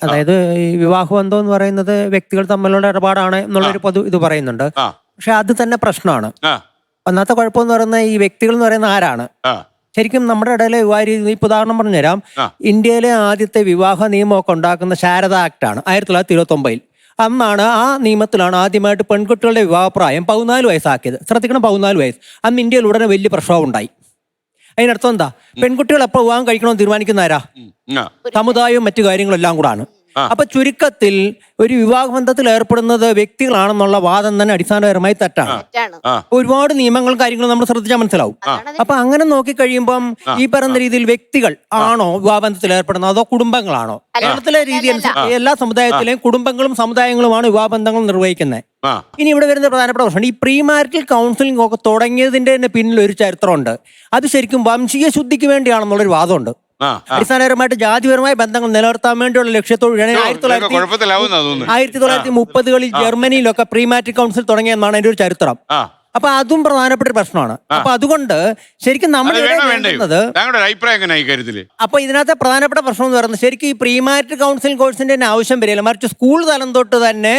അതായത് ഈ വിവാഹബന്ധം എന്ന് പറയുന്നത് വ്യക്തികൾ തമ്മിലുള്ള ഇടപാടാണ് എന്നുള്ളൊരു പൊതു ഇത് പറയുന്നുണ്ട്. പക്ഷെ അത് തന്നെ പ്രശ്നമാണ്. ഒന്നാമത്തെ കുഴപ്പമെന്ന് പറയുന്നത് ഈ വ്യക്തികൾ എന്ന് പറയുന്ന ആരാണ്? ശരിക്കും നമ്മുടെ ഇടയിലെ ഇപ്പൊ ഉദാഹരണം പറഞ്ഞുതരാം. ഇന്ത്യയിലെ ആദ്യത്തെ വിവാഹ നിയമമൊക്കെ ഉണ്ടാക്കുന്ന ശാരദ ആക്ട് ആണ് 1929. അന്നാണ് ആ നിയമത്തിലാണ് ആദ്യമായിട്ട് പെൺകുട്ടികളുടെ വിവാഹപ്രായം 14 വയസ്സാക്കിയത്. ശ്രദ്ധിക്കണം, 14 വയസ്സ്. അന്ന് ഇന്ത്യയിൽ ഉടനെ വലിയ പ്രക്ഷോഭം ഉണ്ടായി. അതിനർത്ഥം എന്താ? പെൺകുട്ടികൾ എപ്പോൾ വിവാഹം കഴിക്കണമെന്ന് തീരുമാനിക്കുന്ന ആരാ? സമുദായവും മറ്റു കാര്യങ്ങളെല്ലാം കൂടാണ്. അപ്പൊ ചുരുക്കത്തിൽ ഒരു വിവാഹബന്ധത്തിൽ ഏർപ്പെടുന്നത് വ്യക്തികളാണെന്നുള്ള വാദം തന്നെ അടിസ്ഥാനപരമായി തെറ്റാണ്. ഒരുപാട് നിയമങ്ങളും കാര്യങ്ങളും നമ്മൾ ശ്രദ്ധിച്ചാൽ മനസ്സിലാവും. അപ്പൊ അങ്ങനെ നോക്കിക്കഴിയുമ്പം ഈ പറയുന്ന രീതിയിൽ വ്യക്തികൾ ആണോ വിവാഹബന്ധത്തിൽ ഏർപ്പെടുന്നത് അതോ കുടുംബങ്ങളാണോ? കേരളത്തിലെ രീതി അനുസരിച്ച് എല്ലാ സമുദായത്തിലെയും കുടുംബങ്ങളും സമുദായങ്ങളുമാണ് വിവാഹബന്ധങ്ങൾ നിർവഹിക്കുന്നത്. ഇനി ഇവിടെ വരുന്ന പ്രധാനപ്പെട്ട പ്രശ്നം, ഈ പ്രീ മാരിറ്റൽ കൗൺസിലിംഗ് ഒക്കെ തുടങ്ങിയതിന്റെ തന്നെ പിന്നിൽ ഒരു ചരിത്രമുണ്ട്. അത് ശരിക്കും വംശീയ ശുദ്ധിക്ക് വേണ്ടിയാണെന്നുള്ളൊരു വാദമുണ്ട്. അടിസ്ഥാനപരമായിട്ട് ജാതിപരമായ ബന്ധങ്ങൾ നിലനിർത്താൻ വേണ്ടിയുള്ള ലക്ഷ്യത്തോടെയാണ് 1930കളിൽ ജർമ്മനിയിലൊക്കെ പ്രീ മാരിറ്റൽ കൗൺസിൽ തുടങ്ങിയെന്നാണ് എൻ്റെ ഒരു ചരിത്രം. അപ്പൊ അതും പ്രധാനപ്പെട്ട ഒരു പ്രശ്നമാണ്. അപ്പൊ അതുകൊണ്ട് ശരിക്കും നമ്മൾ അപ്പൊ ഇതിനകത്തെ പ്രധാനപ്പെട്ട പ്രശ്നം എന്ന് പറയുന്നത് ശരിക്കും ഈ പ്രീ മാരിറ്റൽ കൗൺസിലിംഗ് കോഴ്സിന്റെ ആവശ്യം വരില്ല, മറിച്ച് സ്കൂൾ തലം തൊട്ട് തന്നെ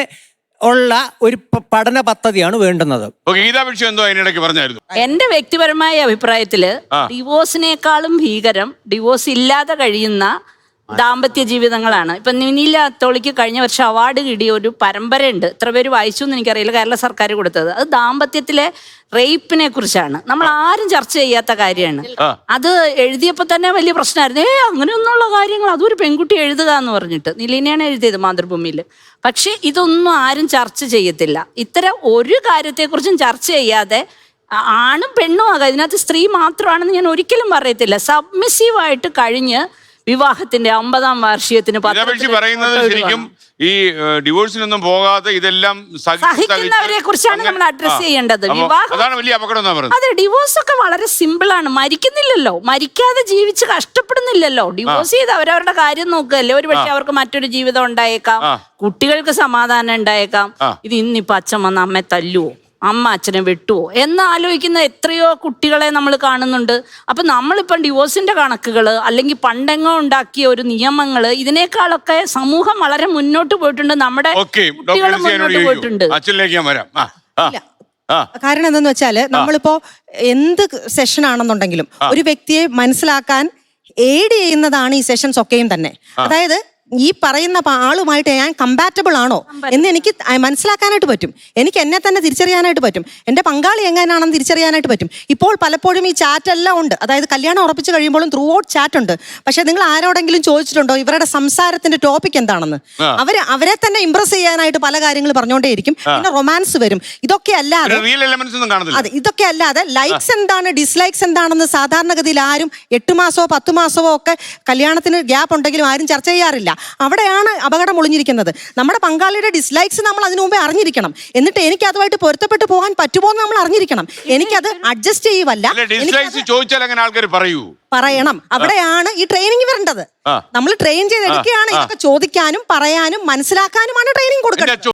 ഉള്ള ഒരു പഠന പദ്ധതിയാണ് വേണ്ടുന്നത്. എന്റെ വ്യക്തിപരമായ അഭിപ്രായത്തില് ഡിവോഴ്സിനേക്കാളും ഭീകരം ഡിവോഴ്സ് ഇല്ലാതെ കഴിയുന്ന ദാമ്പത്യ ജീവിതങ്ങളാണ്. ഇപ്പൊ നിനില അത്തോളിക്ക് കഴിഞ്ഞ വർഷം അവാർഡ് കിട്ടിയ ഒരു പരമ്പരയുണ്ട്. എത്ര പേര് വായിച്ചു എന്ന് എനിക്കറിയില്ല, കേരള സർക്കാർ കൊടുത്തത്. അത് ദാമ്പത്യത്തിലെ റേപ്പിനെ കുറിച്ചാണ്. നമ്മൾ ആരും ചർച്ച ചെയ്യാത്ത കാര്യമാണ്. അത് എഴുതിയപ്പോ തന്നെ വലിയ പ്രശ്നമായിരുന്നു. അങ്ങനെയൊന്നുള്ള കാര്യങ്ങൾ അതൊരു പെൺകുട്ടി എഴുതുക എന്ന് പറഞ്ഞിട്ട് നിലീനയാണ് എഴുതിയത് മാതൃഭൂമിയിൽ. പക്ഷെ ഇതൊന്നും ആരും ചർച്ച ചെയ്യത്തില്ല. ഇത്തരം ഒരു കാര്യത്തെക്കുറിച്ചും ചർച്ച ചെയ്യാതെ ആണും പെണ്ണും ആകാം, ഇതിനകത്ത് സ്ത്രീ മാത്രമാണെന്ന് ഞാൻ ഒരിക്കലും പറയത്തില്ല. സബ്മിസീവായിട്ട് കഴിഞ്ഞ് വിവാഹത്തിന്റെ 50ാം വാർഷികത്തിന് ശരിക്കും ഈ ഡിവോഴ്സിനൊന്നും പോകാതെ ഇതെല്ലാം സഹിക്കുന്നവരെ കുറിച്ചാണ് നമ്മൾ അഡ്രസ് ചെയ്യേണ്ടത്. വിവാഹം അതെ, ഡിവോഴ്സ് ഒക്കെ വളരെ സിമ്പിൾ ആണ്. മരിക്കുന്നില്ലല്ലോ, മരിക്കാതെ ജീവിച്ച് കഷ്ടപ്പെടുന്നില്ലല്ലോ. ഡിവോഴ്സ് ചെയ്ത് അവരവരുടെ കാര്യം നോക്കുകയല്ലേ. ഒരു പക്ഷെ അവർക്ക് മറ്റൊരു ജീവിതം ഉണ്ടായേക്കാം, കുട്ടികൾക്ക് സമാധാനം ഉണ്ടായേക്കാം. ഇത് ഇന്നിപ്പോ അച്ഛൻ വന്ന് അമ്മയെ തല്ലുവോ, അമ്മ അച്ഛനെ വെട്ടുവോ എന്ന് ആലോചിക്കുന്ന എത്രയോ കുട്ടികളെ നമ്മൾ കാണുന്നുണ്ട്. അപ്പൊ നമ്മളിപ്പം ഡിവോഴ്സിന്റെ കണക്കുകൾ അല്ലെങ്കിൽ പണ്ടെങ്ങോ ഉണ്ടാക്കിയ ഒരു നിയമങ്ങൾ, ഇതിനേക്കാളൊക്കെ സമൂഹം വളരെ മുന്നോട്ട് പോയിട്ടുണ്ട്. നമ്മുടെ കുട്ടികൾ മുന്നോട്ട് പോയിട്ടുണ്ട്. കാരണം എന്താന്ന് വെച്ചാല് നമ്മളിപ്പോ എന്ത് സെഷൻ ആണെന്നുണ്ടെങ്കിലും ഒരു വ്യക്തിയെ മനസ്സിലാക്കാൻ എയ്ഡ് ചെയ്യുന്നതാണ് ഈ സെഷൻസ് ഒക്കെയും തന്നെ. അതായത് ഈ പറയുന്ന ആളുമായിട്ട് ഞാൻ കമ്പാറ്റബിൾ ആണോ എന്ന് എനിക്ക് മനസ്സിലാക്കാനായിട്ട് പറ്റും. എനിക്ക് എന്നെ തന്നെ തിരിച്ചറിയാനായിട്ട് പറ്റും. എൻ്റെ പങ്കാളി എങ്ങനെയാണെന്ന് തിരിച്ചറിയാനായിട്ട് പറ്റും. ഇപ്പോൾ പലപ്പോഴും ഈ ചാറ്റ് എല്ലാം ഉണ്ട്. അതായത് കല്യാണം ഉറപ്പിച്ച് കഴിയുമ്പോഴും ത്രൂ ഔട്ട് ചാറ്റ് ഉണ്ട്. പക്ഷെ നിങ്ങൾ ആരോടെങ്കിലും ചോദിച്ചിട്ടുണ്ടോ ഇവരുടെ സംസാരത്തിന്റെ ടോപ്പിക് എന്താണെന്ന്? അവരെ തന്നെ ഇംപ്രസ് ചെയ്യാനായിട്ട് പല കാര്യങ്ങൾ പറഞ്ഞുകൊണ്ടേയിരിക്കും. പിന്നെ റൊമാൻസ് വരും. ഇതൊക്കെ അല്ലാതെ ഇതൊക്കെ അല്ലാതെ ലൈക്സ് എന്താണ് ഡിസ്ലൈക്സ് എന്താണെന്ന് സാധാരണഗതിയിൽ ആരും 8 മാസമോ 10 മാസമോ ഒക്കെ കല്യാണത്തിന് ഗ്യാപ്പ് ഉണ്ടെങ്കിലും ആരും ചർച്ച ചെയ്യാറില്ല. അവിടെയാണ് അപകടം ഒളിഞ്ഞിരിക്കുന്നത്. നമ്മുടെ പങ്കാളിയുടെ ഡിസ്ലൈക്സ് നമ്മൾ അതിനു മുമ്പേ അറിഞ്ഞിരിക്കണം. എന്നിട്ട് എനിക്ക് അതുമായിട്ട് പൊരുത്തപ്പെട്ട് പോകാൻ പറ്റുമോ എന്ന് നമ്മൾ അറിഞ്ഞിരിക്കണം. എനിക്കത് അഡ്ജസ്റ്റ് ചെയ്യുവല്ല, പറയണം. അവിടെയാണ് ഈ ട്രെയിനിങ് വരേണ്ടത്. നമ്മൾ ട്രെയിൻ ചെയ്തെടുക്കുകയാണ്. ഇതൊക്കെ ചോദിക്കാനും പറയാനും മനസ്സിലാക്കാനുമാണ് ട്രെയിനിങ് കൊടുക്കുന്നത്.